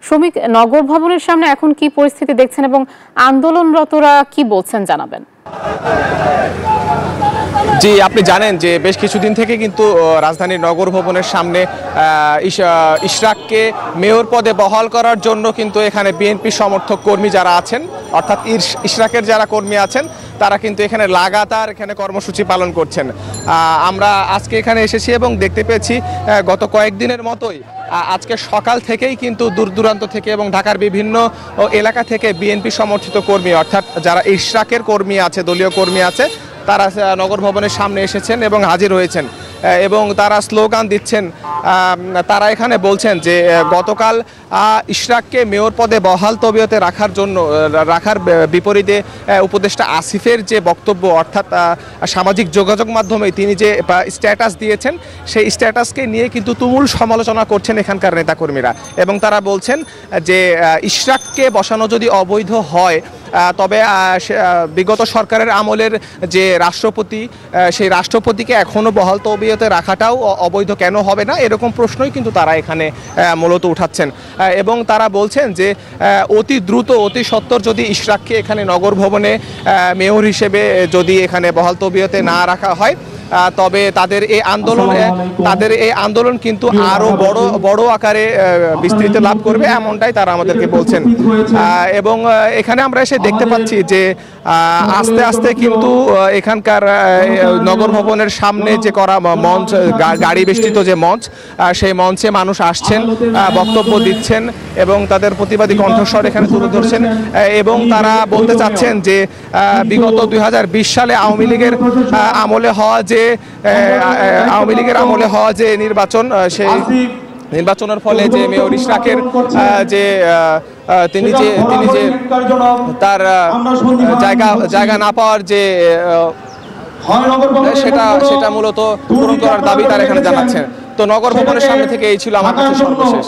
শ্রমিক নগর ভবনের সামনে এখন কি পরিস্থিতি দেখছেন এবং আন্দোলনরতরা কি বলছেন জানাবেন। জি, আপনি জানেন যে বেশ কিছুদিন থেকে কিন্তু রাজধানীর নগর ভবনের সামনে ইশরাককে মেয়র পদে বহাল করার জন্য কিন্তু এখানে বিএনপি সমর্থক কর্মী যারা আছেন, অর্থাৎ ইশরাকের যারা কর্মী আছেন তারা কিন্তু এখানে লাগাতার কর্মসূচি পালন করছেন। আমরা আজকে এখানে এসেছি এবং দেখতে পেয়েছি গত কয়েকদিনের মতোই আজকে সকাল থেকেই কিন্তু দূর দূরান্ত থেকে এবং ঢাকার বিভিন্ন এলাকা থেকে বিএনপি সমর্থিত কর্মী, অর্থাৎ যারা ইশরাকের কর্মী আছে, দলীয় কর্মী আছে, তারা নগর ভবনের সামনে এসেছেন এবং হাজির হয়েছেন এবং তারা স্লোগান দিচ্ছেন। তারা এখানে বলছেন যে গতকাল ইশরাককে মেয়র পদে বহাল তবিয়তে রাখার বিপরীতে উপদেষ্টা আসিফের যে বক্তব্য, অর্থাৎ সামাজিক যোগাযোগ মাধ্যমে তিনি যে স্ট্যাটাস দিয়েছেন সেই স্ট্যাটাসকে নিয়ে কিন্তু তুমুল সমালোচনা করছেন এখানকার নেতাকর্মীরা এবং তারা বলছেন যে ইশরাককে বসানো যদি অবৈধ হয় তবে বিগত সরকারের আমলের যে রাষ্ট্রপতি, সেই রাষ্ট্রপতিকে এখনও বহাল তবিয়তে রাখাটাও অবৈধ কেন হবে না, এরকম প্রশ্নই কিন্তু তারা এখানে মূলত উঠাচ্ছেন এবং তারা বলছেন যে অতি দ্রুত অতি সত্বর যদি ইশরাককে এখানে নগর ভবনে মেয়র হিসেবে যদি এখানে বহাল তবিয়তে না রাখা হয় তবে তাদের এই আন্দোলন কিন্তু আরো বড় আকারে বিস্তৃত লাভ করবে, এমনটাই তারা আমাদেরকে বলছেন। এবং এখানে আমরা এসে দেখতে পাচ্ছি যে আস্তে আস্তে কিন্তু এখানকার নগর ভবনের সামনে যে করা মঞ্চ, গাড়ি বেষ্টিত যে মঞ্চ, সেই মঞ্চে মানুষ আসছেন, বক্তব্য দিচ্ছেন এবং তাদের প্রতিবাদী কণ্ঠস্বর এখানে তুলে ধরছেন এবং তারা বলতে চাচ্ছেন যে বিগত 2020 সালে আওয়ামী লীগের আমলে হওয়া যে নির্বাচন, সেই নির্বাচনের ফলে যে মেয়র ইশরাকের যে তিনি যে তার জায়গা না পাওয়ার যে সেটা মূলত পূরণ করার দাবি তারা এখানে জানাচ্ছেন। তো নগর ভবনের সামনে থেকে এই ছিল আমার কাছে সর্বশেষ।